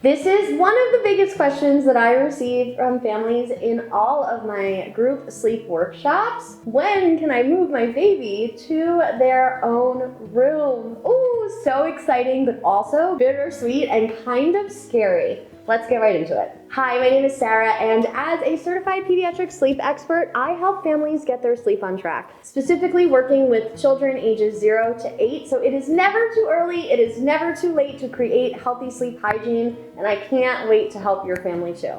This is one of the biggest questions that I receive from families in all of my group sleep workshops. When can I move my baby to their own room? Ooh, so exciting, but also bittersweet and kind of scary. Let's get right into it. Hi, my name is Sarah, and as a certified pediatric sleep expert, I help families get their sleep on track, specifically working with children ages 0 to 8. So it is never too early, it is never too late to create healthy sleep hygiene, and I can't wait to help your family too.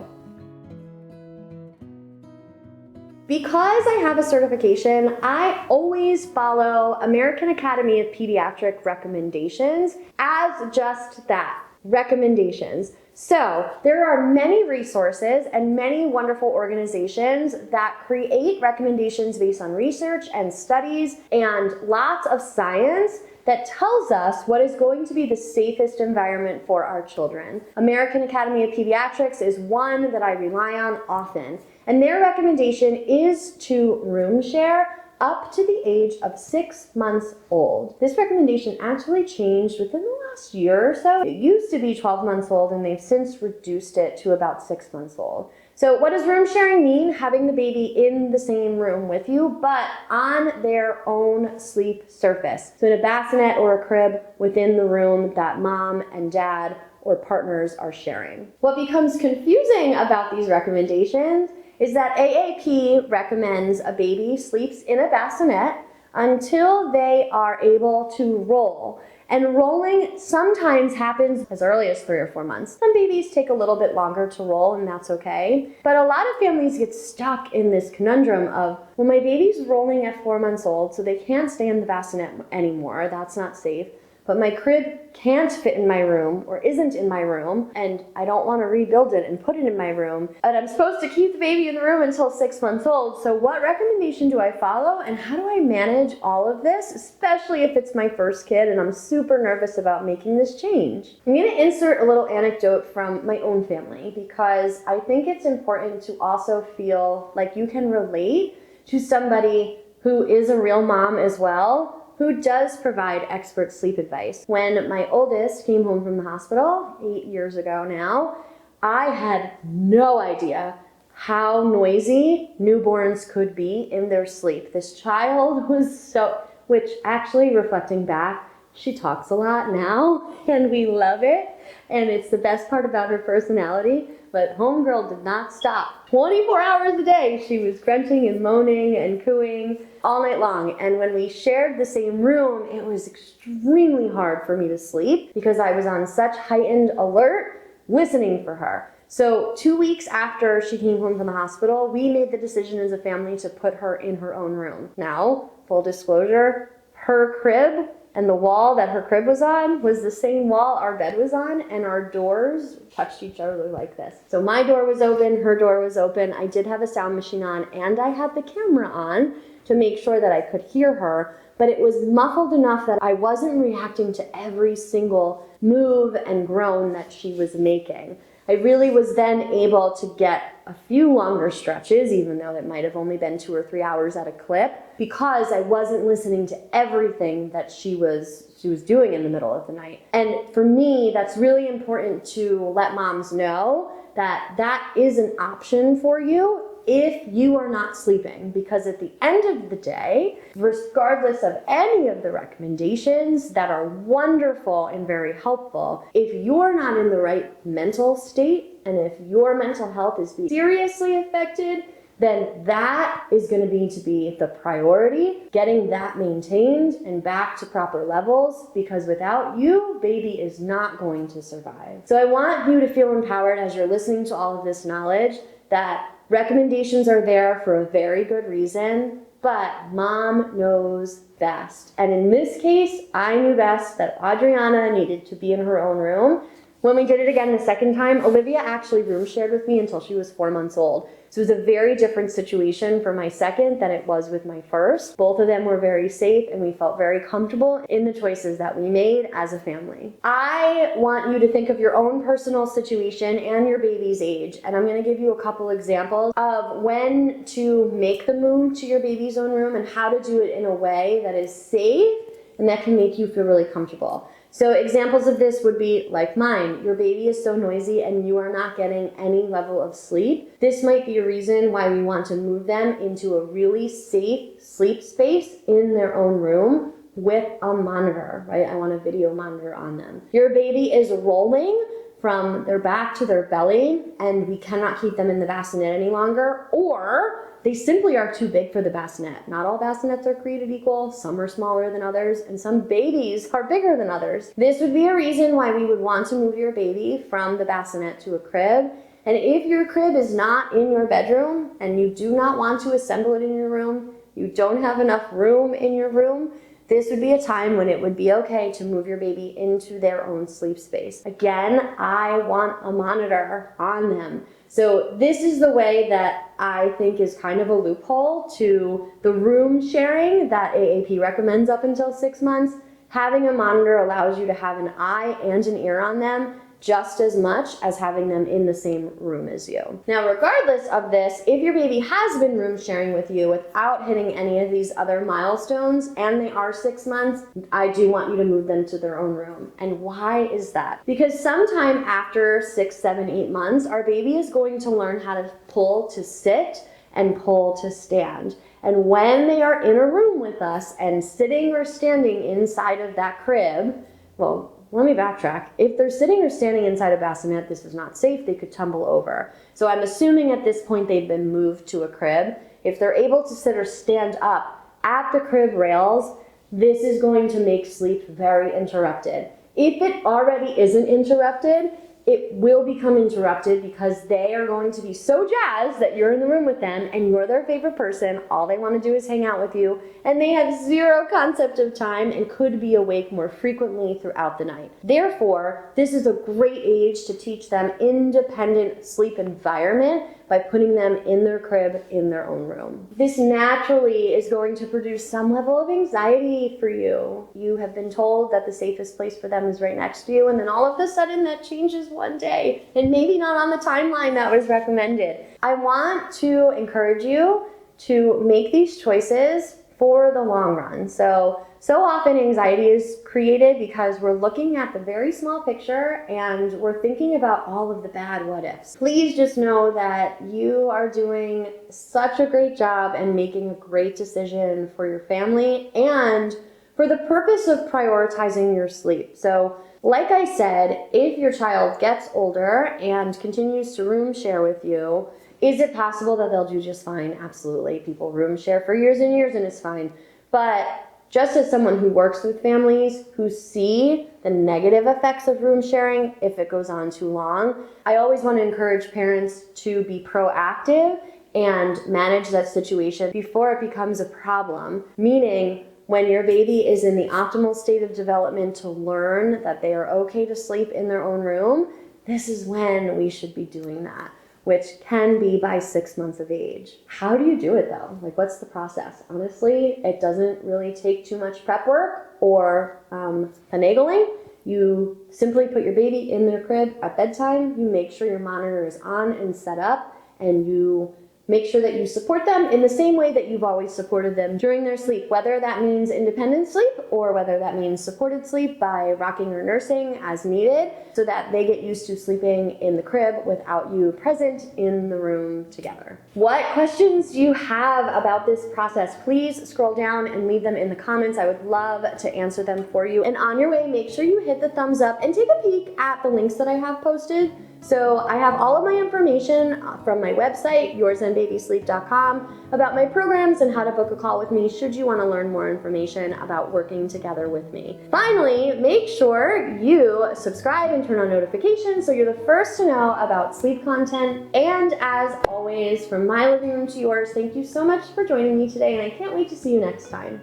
Because I have a certification, I always follow American Academy of Pediatric recommendations as just that, recommendations. So there are many resources and many wonderful organizations that create recommendations based on research and studies and lots of science that tells us what is going to be the safest environment for our children. American Academy of Pediatrics is one that I rely on often, and their recommendation is to room share up to the age of 6 months old. This recommendation actually changed within the last year or so. It used to be 12 months old, and they've since reduced it to about 6 months old. So what does room sharing mean? Having the baby in the same room with you, but on their own sleep surface. So in a bassinet or a crib within the room that mom and dad or partners are sharing. What becomes confusing about these recommendations is that AAP recommends a baby sleeps in a bassinet until they are able to roll. And rolling sometimes happens as early as 3 or 4 months. Some babies take a little bit longer to roll, and that's okay. But a lot of families get stuck in this conundrum of, well, my baby's rolling at 4 months old, so they can't stay in the bassinet anymore. That's not safe. But my crib can't fit in my room or isn't in my room, and I don't want to rebuild it and put it in my room. And I'm supposed to keep the baby in the room until 6 months old. So what recommendation do I follow, and how do I manage all of this, especially if it's my first kid and I'm super nervous about making this change? I'm going to insert a little anecdote from my own family because I think it's important to also feel like you can relate to somebody who is a real mom as well, who does provide expert sleep advice. When my oldest came home from the hospital 8 years ago now, I had no idea how noisy newborns could be in their sleep. This child was which actually reflecting back, she talks a lot now and we love it. And it's the best part about her personality, but homegirl did not stop. 24 hours a day, she was grunting and moaning and cooing all night long. And when we shared the same room, it was extremely hard for me to sleep because I was on such heightened alert listening for her. So 2 weeks after she came home from the hospital, we made the decision as a family to put her in her own room. Now, full disclosure, her crib and the wall that her crib was on was the same wall our bed was on, and our doors touched each other like this. So my door was open, her door was open. I did have a sound machine on, and I had the camera on to make sure that I could hear her, but it was muffled enough that I wasn't reacting to every single move and groan that she was making. I really was then able to get a few longer stretches, even though it might have only been 2 or 3 hours at a clip, because I wasn't listening to everything that she was doing in the middle of the night. And for me, that's really important to let moms know that that is an option for you if you are not sleeping, because at the end of the day, regardless of any of the recommendations that are wonderful and very helpful, if you're not in the right mental state and if your mental health is being seriously affected, then that is going to need to be the priority, getting that maintained and back to proper levels, because without you, baby is not going to survive. So I want you to feel empowered as you're listening to all of this knowledge that recommendations are there for a very good reason, but mom knows best. And in this case, I knew best that Adriana needed to be in her own room. When we did it again the second time, Olivia actually room shared with me until she was 4 months old. So it was a very different situation for my second than it was with my first. Both of them were very safe and we felt very comfortable in the choices that we made as a family. I want you to think of your own personal situation and your baby's age. And I'm going to give you a couple examples of when to make the move to your baby's own room and how to do it in a way that is safe and that can make you feel really comfortable. So examples of this would be like mine. Your baby is so noisy and you are not getting any level of sleep. This might be a reason why we want to move them into a really safe sleep space in their own room with a monitor, right? I want a video monitor on them. Your baby is rolling from their back to their belly and we cannot keep them in the bassinet any longer, or they simply are too big for the bassinet. Not all bassinets are created equal. Some are smaller than others, and some babies are bigger than others. This would be a reason why we would want to move your baby from the bassinet to a crib. And if your crib is not in your bedroom and you do not want to assemble it in your room, you don't have enough room in your room, this would be a time when it would be okay to move your baby into their own sleep space. Again, I want a monitor on them. So this is the way that I think is kind of a loophole to the room sharing that AAP recommends up until 6 months. Having a monitor allows you to have an eye and an ear on them just as much as having them in the same room as you. Now, regardless of this, if your baby has been room sharing with you without hitting any of these other milestones and they are 6 months, I do want you to move them to their own room. And why is that? Because sometime after 6, 7, 8 months, our baby is going to learn how to pull to sit and pull to stand. And when they are in a room with us and sitting or standing inside of that crib, well, let me backtrack. If they're sitting or standing inside a bassinet, this is not safe. They could tumble over. So I'm assuming at this point they've been moved to a crib. If they're able to sit or stand up at the crib rails, this is going to make sleep very interrupted. If it already isn't interrupted, it will become interrupted because they are going to be so jazzed that you're in the room with them and you're their favorite person. All they want to do is hang out with you, and they have zero concept of time and could be awake more frequently throughout the night. Therefore, this is a great age to teach them independent sleep environment by putting them in their crib in their own room. This naturally is going to produce some level of anxiety for you. You have been told that the safest place for them is right next to you, and then all of a sudden that changes one day, and maybe not on the timeline that was recommended. I want to encourage you to make these choices for the long run. So often anxiety is created because we're looking at the very small picture and we're thinking about all of the bad what ifs. Please just know that you are doing such a great job and making a great decision for your family and for the purpose of prioritizing your sleep. So like I said, if your child gets older and continues to room share with you, is it possible that they'll do just fine? Absolutely. People room share for years and years and it's fine. But just as someone who works with families who see the negative effects of room sharing if it goes on too long, I always want to encourage parents to be proactive and manage that situation before it becomes a problem. Meaning, when your baby is in the optimal state of development to learn that they are okay to sleep in their own room, this is when we should be doing that, which can be by 6 months of age. How do you do it though? Like, what's the process? Honestly, it doesn't really take too much prep work or finagling. You simply put your baby in their crib at bedtime. You make sure your monitor is on and set up, and you make sure that you support them in the same way that you've always supported them during their sleep, whether that means independent sleep or whether that means supported sleep by rocking or nursing as needed, so that they get used to sleeping in the crib without you present in the room together. What questions do you have about this process? Please scroll down and leave them in the comments. I would love to answer them for you. And on your way, make sure you hit the thumbs up and take a peek at the links that I have posted. So I have all of my information from my website, yoursandbabysleep.com, about my programs and how to book a call with me should you want to learn more information about working together with me. Finally, make sure you subscribe and turn on notifications so you're the first to know about sleep content. And as always, from my living room to yours, thank you so much for joining me today, and I can't wait to see you next time.